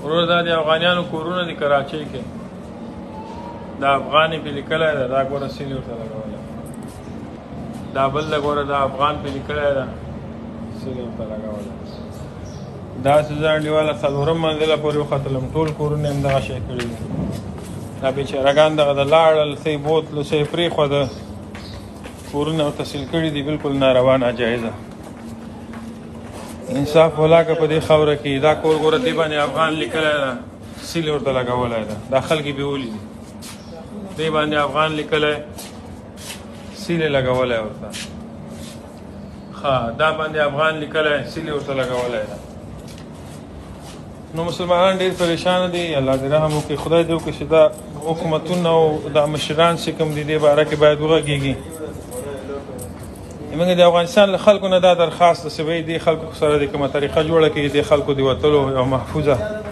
ورور دا د افغانیانو کورونه دي کراچۍ کې دا افغاني پې لیکلی ده دا ګوره سیلې ورته لګولی دا بل ده ګوره دا افغان پې لیکلی ده سیلې ورته لګولی داسې زه انډیواله څلورم منزله پورې وختلم ټول کورونه یې همدغه شی کړي دي دا بېچارهګان دغه د لاړل څه یې بوتلو څه یې پرېښوده کورونه ورته سیل کړي دي بالکل ناروا ناجایزه انصاف ولاکه په دې خاوره کې دا کور ګوره دې باندې افغان لیکلی ده سیل ورته لګولی ده دا خلک یې بیولي دي دې باندې افغان لیکلی سیل یې لګولی ورته ښه دا باندې افغان لیکلی سیل یې ورته لګولی ده نو مسلمانان ډېر پریشانه دي الله دې رحم وکړي خدای دې وکړي چې دا حکومتونه او دا مشران چې کوم دي دې باره کې باید وغږېږي موږ د افغانستان له خلکو نه دا درخواست ده چې دې خلکو سره دې کومه طریقه جوړه کړي دې خلکو دې وتلو یو محفوظه